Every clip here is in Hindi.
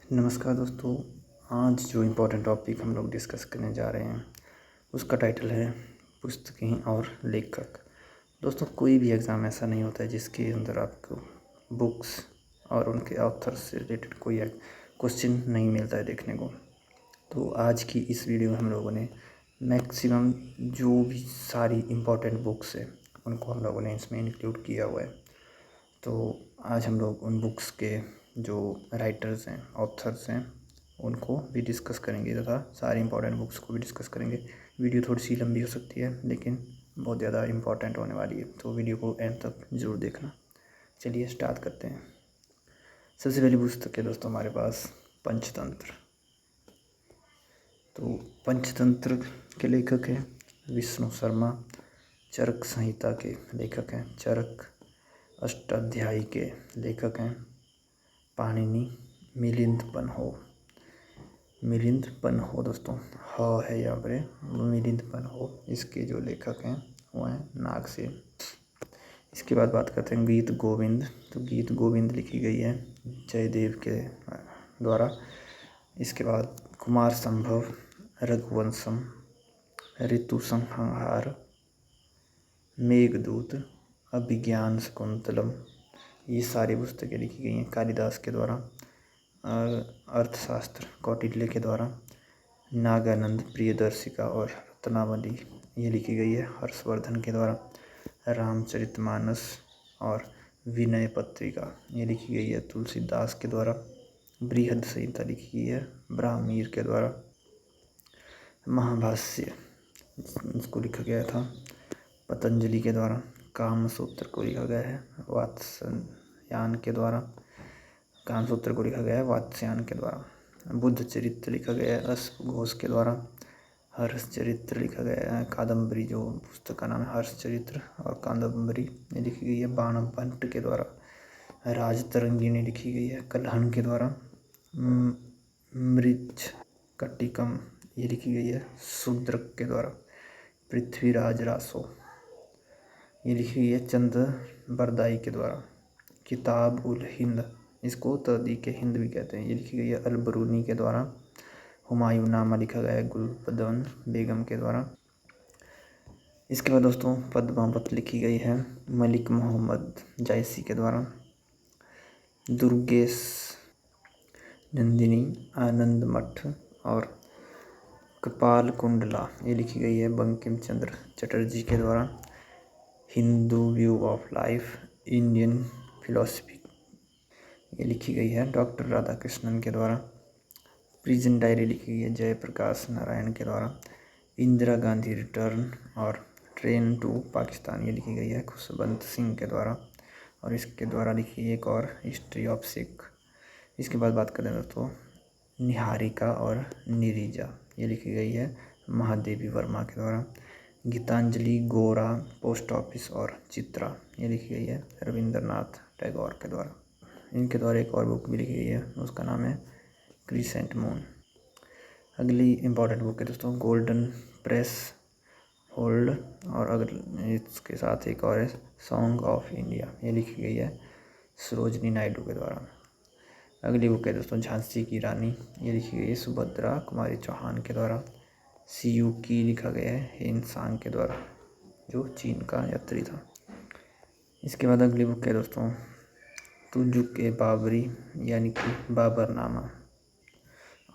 नमस्कार दोस्तों। आज जो इम्पोर्टेंट टॉपिक हम लोग डिस्कस करने जा रहे हैं उसका टाइटल है पुस्तकें और लेखक। दोस्तों, कोई भी एग्ज़ाम ऐसा नहीं होता है जिसके अंदर आपको बुक्स और उनके ऑथर से रिलेटेड कोई क्वेश्चन नहीं मिलता है देखने को। तो आज की इस वीडियो में हम लोगों ने मैक्सिमम जो भी सारी इम्पोर्टेंट बुक्स है उनको हम लोगों ने इसमें इंक्लूड किया हुआ है। तो आज हम लोग उन बुक्स के जो राइटर्स हैं, ऑथर्स हैं, उनको भी डिस्कस करेंगे तथा सारी इंपॉर्टेंट बुक्स को भी डिस्कस करेंगे। वीडियो थोड़ी सी लंबी हो सकती है लेकिन बहुत ज़्यादा इम्पॉर्टेंट होने वाली है, तो वीडियो को एंड तक ज़रूर देखना। चलिए स्टार्ट करते हैं। सबसे पहली पुस्तक है दोस्तों हमारे पास पंचतंत्र। तो पंचतंत्र के लेखक हैं विष्णु शर्मा। चरक संहिता के लेखक हैं, चरक अष्टाध्यायी के लेखक हैं पाणिनि। मिलिंद पन्हो दोस्तों, ह है यहाँ पर, मिलिंद पन्हो इसके जो लेखक हैं वो हैं नागसेन। इसके बाद बात करते हैं गीत गोविंद। तो गीत गोविंद लिखी गई है जयदेव के द्वारा। इसके बाद कुमार संभव, रघुवंशम, ऋतु संहार, मेघदूत, अभिज्ञान शकुंतलम, ये सारी पुस्तकें लिखी गई हैं कालिदास के द्वारा। अर्थशास्त्र कौटिल्य के द्वारा। नागानंद, प्रियदर्शिका और रत्नावली ये लिखी गई है हर्षवर्धन के द्वारा। रामचरितमानस और विनय पत्रिका ये लिखी गई है तुलसीदास के द्वारा। बृहद संहिता लिखी गई है ब्राह्मीर के द्वारा। महाभाष्य इसको लिखा गया था पतंजलि के द्वारा। कामसूत्र को लिखा गया है वात्स्यायन के द्वारा। बुद्ध चरित्र लिखा गया है अश्वघोष के द्वारा। हर्षचरित्र लिखा गया है, कादम्बरी जो पुस्तक का नाम है हर्षचरित्र और कादम्बरी ये लिखी गई है बाणभट्ट के द्वारा। राजतरंगिणी लिखी गई है कल्हण के द्वारा। मृच्छकटिकम ये लिखी गई है शूद्रक के द्वारा। पृथ्वीराज रासो ये लिखी गई है चंद बरदाई के द्वारा। किताब उल हिंद, इसको तहदीक हिंद भी कहते हैं, ये लिखी गई है अलबरूनी के द्वारा। हुमायूंनामा लिखा गया है गुलबदन बेगम के द्वारा। इसके बाद दोस्तों पद्मावत लिखी गई है मलिक मोहम्मद जायसी के द्वारा। दुर्गेश नंदिनी, आनंद मठ और कपाल कुंडला ये लिखी गई है बंकिम चंद्र चटर्जी के द्वारा। Hindu view of life, Indian philosophy ये लिखी गई है डॉक्टर राधाकृष्णन के द्वारा। प्रिजन डायरी लिखी गई है जयप्रकाश नारायण के द्वारा। इंदिरा गांधी रिटर्न और ट्रेन टू पाकिस्तान ये लिखी गई है खुशवंत सिंह के द्वारा और इसके द्वारा लिखी एक और हिस्ट्री ऑफ सिख। इसके बाद बात करें दोस्तों निहारिका और निरीजा ये लिखी गई है महादेवी वर्मा के द्वारा। गीतांजलि, गोरा, पोस्ट ऑफिस और चित्रा ये लिखी गई है रविंद्रनाथ टैगोर के द्वारा। इनके द्वारा एक और बुक भी लिखी गई है, उसका नाम है क्रिसेंट मून। अगली इम्पॉर्टेंट बुक है दोस्तों गोल्डन प्रेस होल्ड और अगर इसके साथ एक और है सॉन्ग ऑफ इंडिया ये लिखी गई है सरोजनी नायडू के द्वारा। अगली बुक है दोस्तों झांसी की रानी ये लिखी गई है सुभद्रा कुमारी चौहान के द्वारा। सीयू की लिखा गया है हिंसांग के द्वारा जो चीन का यात्री था। इसके बाद अगली बुक है दोस्तों तुजुक-ए बाबरी यानी कि बाबरनामा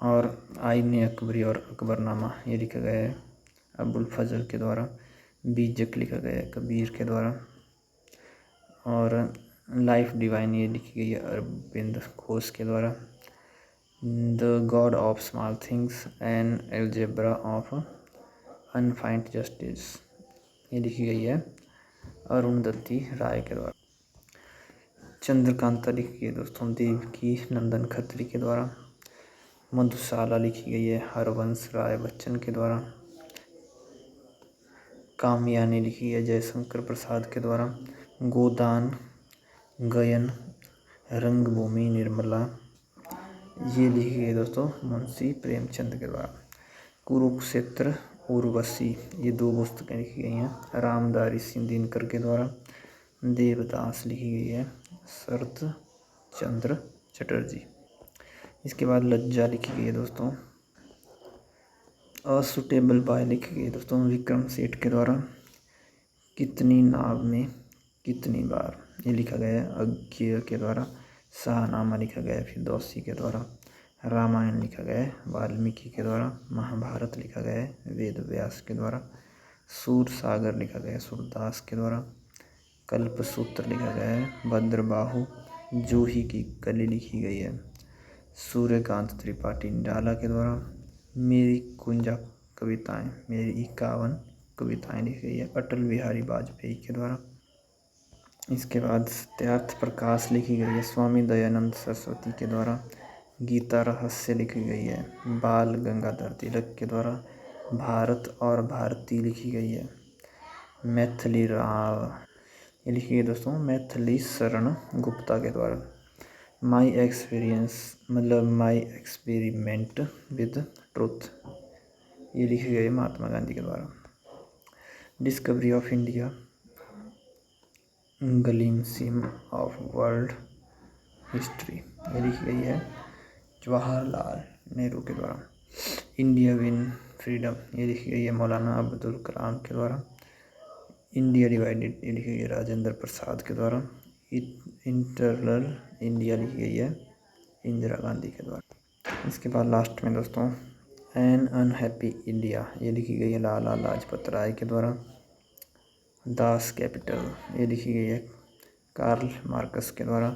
और आईन अकबरी और अकबरनामा ये लिखा गया है अबुल फजल के द्वारा। बीजक लिखा गया है कबीर के द्वारा और लाइफ डिवाइन ये लिखी गई है अरविंद घोष के द्वारा। The God of small things and algebra of infinite justice ये लिखी गई है अरुणधति राय के द्वारा। चंद्रकांता लिखी गई है दोस्तों देवकी नंदन खत्री के द्वारा। मधुशाला लिखी गई है हरवंश राय बच्चन के द्वारा। कामयानी लिखी है जयशंकर प्रसाद के द्वारा। गोदान गयन रंगभूमि निर्मला ये लिखी गई दोस्तों मुंशी प्रेमचंद के द्वारा। कुरुक्षेत्र उर्वशी ये दो पुस्तकें लिखी गई हैं रामधारी सिंह दिनकर के द्वारा। देवदास लिखी गई है शरत चंद्र चटर्जी इसके बाद लज्जा लिखी गई है दोस्तों। असुटेबल बाय लिखी गई है दोस्तों विक्रम सेठ के द्वारा। कितनी नाव में कितनी बार, ये लिखा गया है अज्ञेय के द्वारा। शाहनामा लिखा गया है फिरदौसी के द्वारा। रामायण लिखा गया है वाल्मीकि के द्वारा। महाभारत लिखा गया है वेद व्यास के द्वारा। सूर सागर लिखा गया है सूरदास के द्वारा। कल्पसूत्र लिखा गया है भद्रबाहु। जूही की कली लिखी गई है सूर्यकांत त्रिपाठी निराला के द्वारा। मेरी 51 कविताएं, मेरी 51 कविताएं लिखी गई है अटल बिहारी वाजपेयी के द्वारा। इसके बाद सत्यार्थ प्रकाश लिखी गई है स्वामी दयानंद सरस्वती के द्वारा। गीता रहस्य लिखी गई है बाल गंगाधर तिलक के द्वारा। भारत और भारती लिखी गई है मैथिली राव, ये लिखी गई दोस्तों मैथिली शरण गुप्ता के द्वारा। माई एक्सपीरियंस मतलब माई एक्सपेरिमेंट विद ट्रुथ, ये लिखी गई महात्मा गांधी के द्वारा। Discovery of India glimpses of world history, ये लिखी गई है जवाहरलाल नेहरू के द्वारा। इंडिया विन फ्रीडम, ये लिखी गई है मौलाना अब्दुल कलाम के द्वारा। इंडिया डिवाइडेड, ये लिखी गई है राजेंद्र प्रसाद के द्वारा। इंटरनल इंडिया लिखी गई है इंदिरा गांधी के द्वारा। इसके बाद लास्ट में दोस्तों एन अनहैप्पी इंडिया, ये लिखी गई है लाला लाजपत राय के द्वारा। दास कैपिटल, ये लिखी गई है कार्ल मार्कस के द्वारा।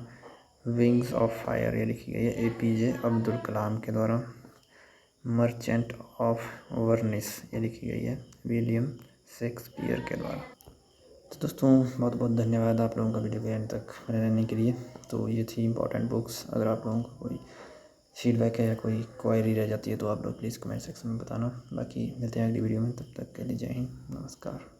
विंग्स ऑफ फायर, ये लिखी गई है एपीजे अब्दुल कलाम के द्वारा। मर्चेंट ऑफ वर्निस, ये लिखी गई है विलियम शेक्सपियर के द्वारा। तो दोस्तों बहुत बहुत धन्यवाद आप लोगों का वीडियो के एंड तक रहने के लिए। तो ये थी इंपॉर्टेंट बुक्स। अगर आप लोगों को कोई फीडबैक है या कोई क्वायरी रह जाती है तो आप लोग प्लीज़ कमेंट सेक्शन में बताना। बाकी मिलते हैं अगली वीडियो में, तब तक के लिए जय हिंद, नमस्कार।